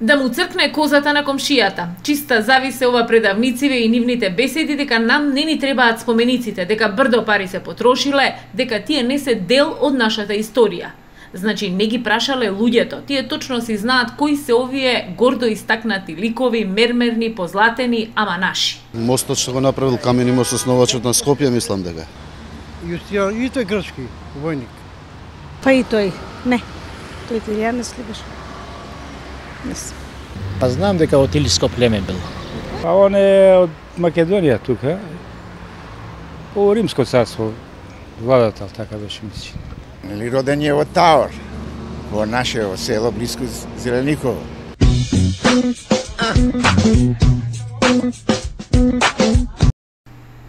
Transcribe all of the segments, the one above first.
Да му цркне козата на комшијата. Чиста зависе ова предавнициве и нивните беседи дека нам не ни требаат спомениците, дека брдо пари се потрошиле, дека тие не се дел од нашата историја. Значи не ги прашале луѓето, тие точно си знаат кои се овие гордо истакнати ликови, мермерни, позлатени, ама наши. Мостот што го направил камени мост основачот на Скопје, мислам дека. Јустијан, и тој грчки војник. Па и тој, не. Тој италијан не слибаш. Па знам дека од илиско племе бил. Па он е од Македонија тука. По Римско царство владател, така беше мисли. Нели роден е од Таор, во наше село близко Зелениково.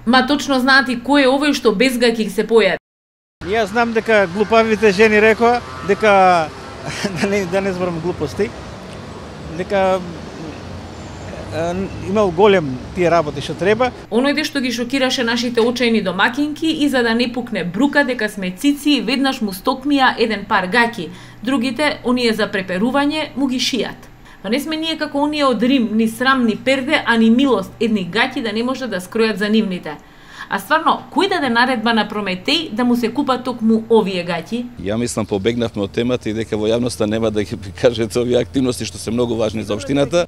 Ма точно знаат и кој е овој што без гаќи се појави. Јас знам дека глупавите жени рекоа дека да не зборам глупости, дека имал голем тие работи што треба. Онојде што ги шокираше нашите очајни домакинки и за да не пукне брука дека сме цици, веднаш му стокмија еден пар гаќи, другите, оние за преперување, му ги шијат. Па не сме ние како оние од Рим, ни срам, ни перде, а ни милост, едни гаќи да не може да скројат за нивните. А стварно, кој даде наредба на Прометеј да му се купат токму овие гаќи? Ја мислам побегнавме од темата и дека во јавноста нема да ги кажете овие активности што се многу важни за општината.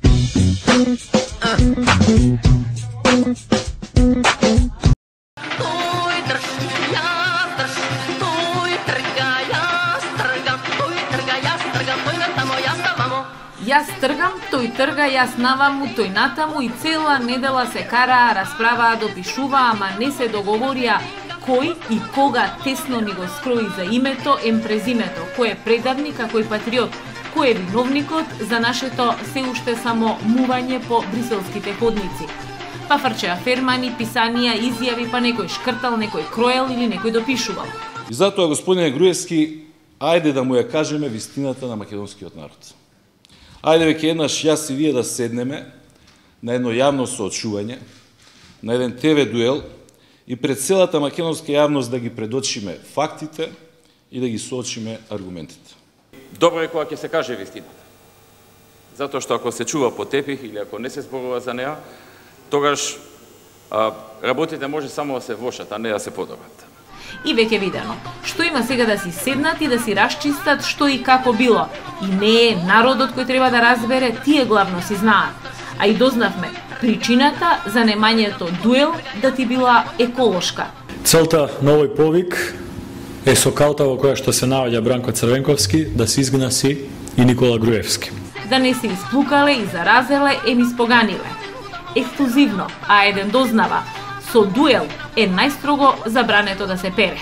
Јас тргам, тој трга, јас наваму, тој натаму и цела недела се караа, расправаа, допишуваа, ама не се договорија кој и кога тесно ни го скрои за името, презимето, кој е предавник, а кој патриот, кој е виновникот за нашето се уште само мување по бриселските ходници. Па фрчеа фермани, писанија, изјави, па некој шкртал, некој кроел или некој допишувал. И затоа, господине Груевски, ајде да му ја кажеме вистината на македонскиот народ. Ајде веќе еднаш јас и вие да седнеме на едно јавно соочување, на еден ТВ дуел и пред целата македонска јавност да ги предочиме фактите и да ги соочиме аргументите. Добро е кога ќе се каже вистината. Затоа што ако се чува по тепих или ако не се зборува за неа, тогаш работите може само да се влошат, а не да се подобрат. И веќе видено, што има сега да си седнат и да си расчистат што и како било. И не е народот кој треба да разбере, тие главно си знаат. А и дознавме причината за немањето дуел да ти била еколошка. Целта на овој повик е со калта во која што се наоѓа Бранко Црвенковски да се изгнаси и Никола Груевски. Да не се исплукале и заразеле, еми споганиле. Ексклузивно, а еден дознава, со дуел е најстрого забрането да се пере.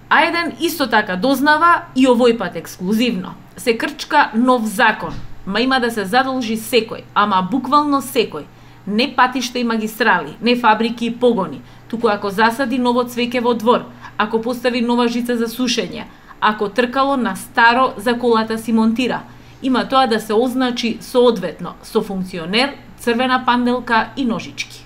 А еден исто така дознава и овој пат ексклузивно. Се крчка нов закон, ма има да се задолжи секој, ама буквално секој. Не патишта и магистрали, не фабрики и погони, туку ако засади ново цвеќе во двор, ако постави нова жица за сушење, ако тркало на старо за колата си монтира, има тоа да се означи соодветно со функционер, црвена панделка и ножички.